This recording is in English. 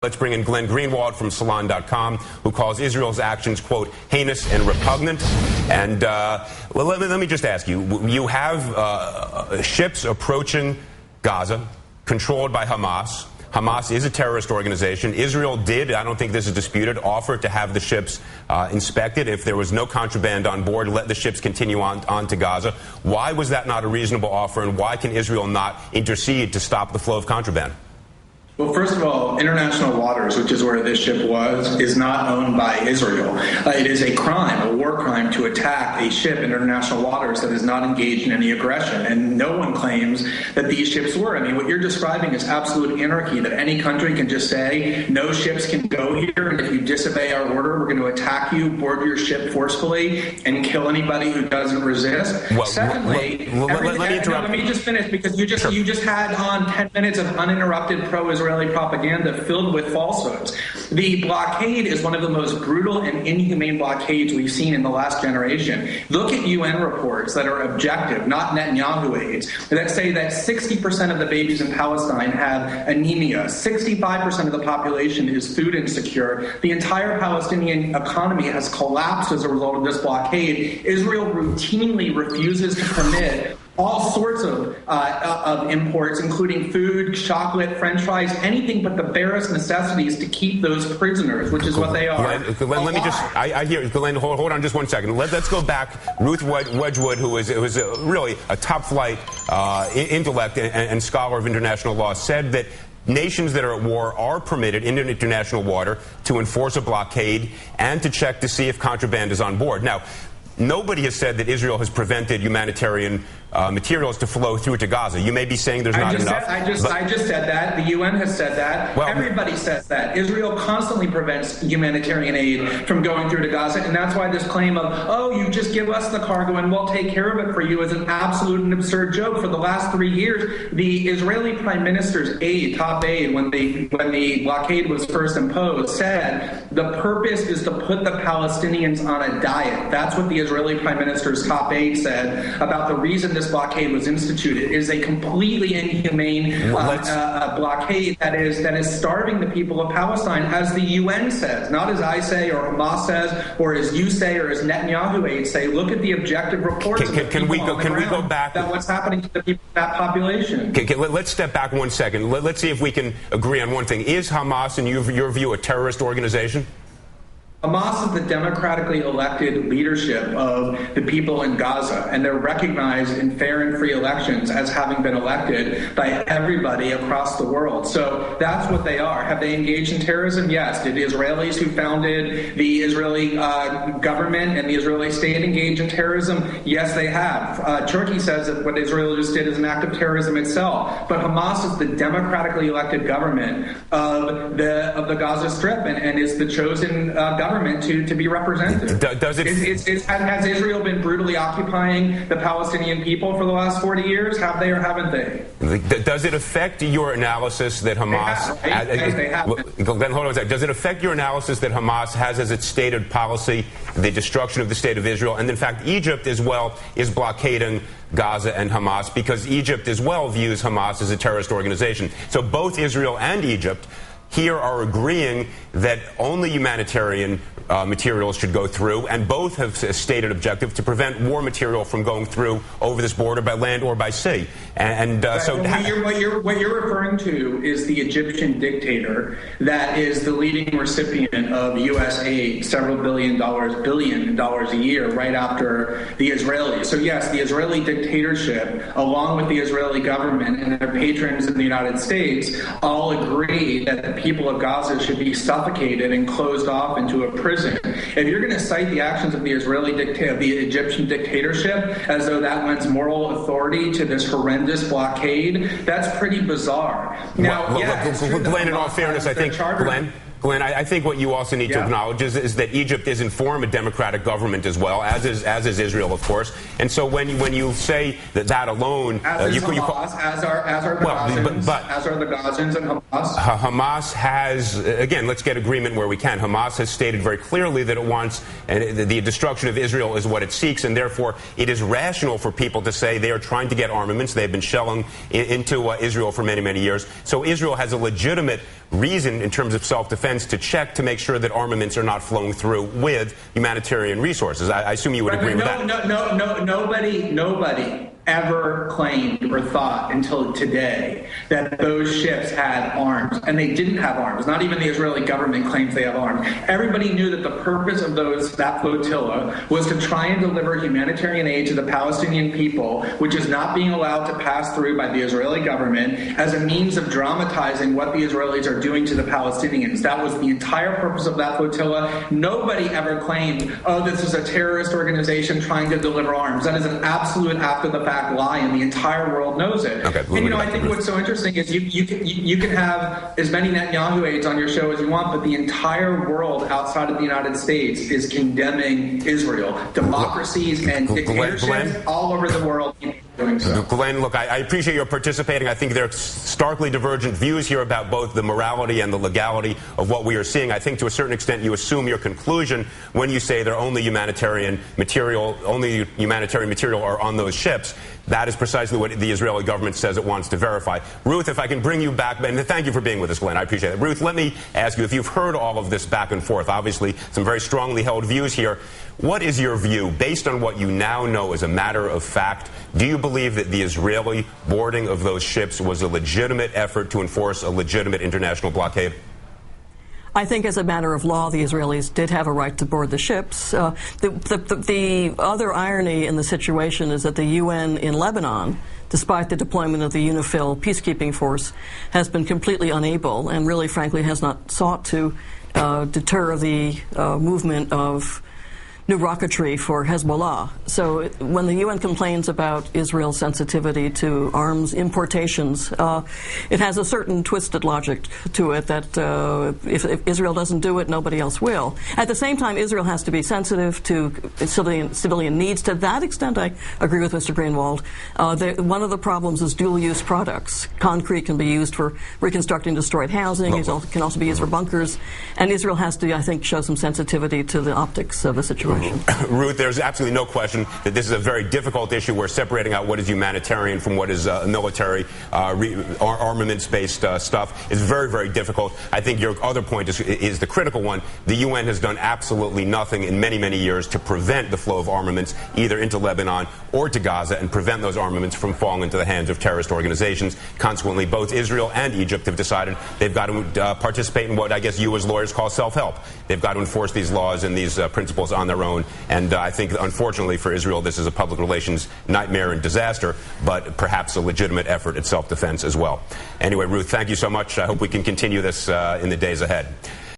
Let's bring in Glenn Greenwald from Salon.com, who calls Israel's actions, quote, heinous and repugnant. And let me just ask you, you have ships approaching Gaza, controlled by Hamas. Hamas is a terrorist organization. Israel did, I don't think this is disputed, offer to have the ships inspected. If there was no contraband on board, let the ships continue on to Gaza. Why was that not a reasonable offer, and why can Israel not intercede to stop the flow of contraband? Well, first of all, international waters, which is where this ship was, is not owned by Israel. It is a crime, a war crime, to attack a ship in international waters that is not engaged in any aggression. And no one claims that these ships were. I mean, what you're describing is absolute anarchy, that any country can just say, no ships can go here, and if you disobey our order, we're going to attack you, board your ship forcefully, and kill anybody who doesn't resist. Well, Secondly, let me interrupt. Let me just finish, because you just had on 10 minutes of uninterrupted pro-Israeli propaganda filled with falsehoods. The blockade is one of the most brutal and inhumane blockades we've seen in the last generation. Look at UN reports that are objective, not Netanyahu aids, that say that 60% of the babies in Palestine have anemia, 65% of the population is food insecure. The entire Palestinian economy has collapsed as a result of this blockade. Israel routinely refuses to permit all sorts of imports, including food, chocolate, French fries, anything but the barest necessities to keep those prisoners, which is what they are. Glenn, let me just, I hear, Glenn, hold on just 1 second. Let's go back. Ruth Wedgwood, who is really a top-flight intellect and scholar of international law, said that nations that are at war are permitted in international water to enforce a blockade and to check to see if contraband is on board. Now, nobody has said that Israel has prevented humanitarian materials to flow through to Gaza. You may be saying there's not enough. I just said that. The UN has said that. Well, everybody says that. Israel constantly prevents humanitarian aid from going through to Gaza, and that's why this claim of, oh, you just give us the cargo and we'll take care of it for you, is an absolute and absurd joke. For the last 3 years, the Israeli Prime Minister's aide, top aide, when the blockade was first imposed, said the purpose is to put the Palestinians on a diet. That's what the Israeli Prime Minister's top aide said about the reason this blockade was instituted. It is a completely inhumane blockade that is starving the people of Palestine, as the UN says, not as I say or Hamas says or as you say or as Netanyahu aides say. Look at the objective reports. Can we go back? About what's happening to the people of that population. Let's step back 1 second. Let's see if we can agree on one thing. Is Hamas, in your view, a terrorist organization? Hamas is the democratically elected leadership of the people in Gaza, and they're recognized in fair and free elections as having been elected by everybody across the world. So that's what they are. Have they engaged in terrorism? Yes. Did the Israelis who founded the Israeli government and the Israeli state engage in terrorism? Yes, they have. Turkey says that what Israel just did is an act of terrorism itself. But Hamas is the democratically elected government of the Gaza Strip and is the chosen government to be represented. Has Israel been brutally occupying the Palestinian people for the last 40 years? Have they or haven't they? Does it affect your analysis that Hamas... They have. Glenn, hold on a second. Does it affect your analysis that Hamas has as its stated policy the destruction of the state of Israel? And in fact, Egypt as well is blockading Gaza and Hamas, because Egypt as well views Hamas as a terrorist organization. So both Israel and Egypt here are agreeing that only humanitarian materials should go through, and both have a stated objective to prevent war material from going through over this border by land or by sea. What you're referring to is the Egyptian dictator that is the leading recipient of U.S. aid, several billion dollars a year, right after the Israelis. So yes, the Israeli dictatorship, along with the Israeli government and their patrons in the United States, all agree that the people of Gaza should be suffocated and closed off into a prison. If you're going to cite the actions of the the Egyptian dictatorship as though that lends moral authority to this horrendous blockade, that's pretty bizarre. Now, Glenn, in all fairness, I think, Glenn, I think what you also need to acknowledge is that Egypt is in form a democratic government as well, as is Israel, of course. And so when you say that alone, as are the Gazans and Hamas. Hamas has, again, let's get agreement where we can. Hamas has stated very clearly that it wants the destruction of Israel is what it seeks, and therefore it is rational for people to say they are trying to get armaments. They've been shelling into Israel for many, many years. So Israel has a legitimate reason in terms of self-defense to check to make sure that armaments are not flowing through with humanitarian resources. I assume you would agree with that. Nobody ever claimed or thought until today that those ships had arms, and they didn't have arms. Not even the Israeli government claims they have arms. Everybody knew that the purpose of that flotilla was to try and deliver humanitarian aid to the Palestinian people, which is not being allowed to pass through by the Israeli government, as a means of dramatizing what the Israelis are doing to the Palestinians. That was the entire purpose of that flotilla. Nobody ever claimed, oh, this is a terrorist organization trying to deliver arms. That is an absolute after-the-fact lie, and the entire world knows it. Okay, and I think what's so interesting is you can have as many Netanyahu aides on your show as you want, but the entire world outside of the United States is condemning Israel. Democracies and dictatorships all over the world. So. Glenn, look, I appreciate your participating. I think there are starkly divergent views here about both the morality and the legality of what we are seeing. I think to a certain extent you assume your conclusion when you say there are only humanitarian material are on those ships. That is precisely what the Israeli government says it wants to verify. Ruth, if I can bring you back, and thank you for being with us, Glenn. I appreciate it. Ruth, let me ask you, if you've heard all of this back and forth, obviously some very strongly held views here. What is your view, based on what you now know as a matter of fact? Do you believe that the Israeli boarding of those ships was a legitimate effort to enforce a legitimate international blockade? I think as a matter of law, the Israelis did have a right to board the ships. The other irony in the situation is that the UN in Lebanon, despite the deployment of the UNIFIL peacekeeping force, has been completely unable and really, frankly, has not sought to deter the movement of new rocketry for Hezbollah. So when the UN complains about Israel's sensitivity to arms importations, it has a certain twisted logic to it that if Israel doesn't do it, nobody else will. At the same time, Israel has to be sensitive to civilian needs. To that extent, I agree with Mr. Greenwald. One of the problems is dual-use products. Concrete can be used for reconstructing destroyed housing. It can also be used for bunkers. And Israel has to, I think, show some sensitivity to the optics of the situation. Ruth, there's absolutely no question that this is a very difficult issue. We're separating out what is humanitarian from what is military, armaments-based stuff. It's very, very difficult. I think your other point is the critical one. The UN has done absolutely nothing in many, many years to prevent the flow of armaments either into Lebanon or to Gaza and prevent those armaments from falling into the hands of terrorist organizations. Consequently, both Israel and Egypt have decided they've got to participate in what I guess you as lawyers call self-help. They've got to enforce these laws and these principles on their own. And I think, unfortunately for Israel, this is a public relations nightmare and disaster, but perhaps a legitimate effort at self-defense as well. Anyway, Ruth, thank you so much. I hope we can continue this in the days ahead.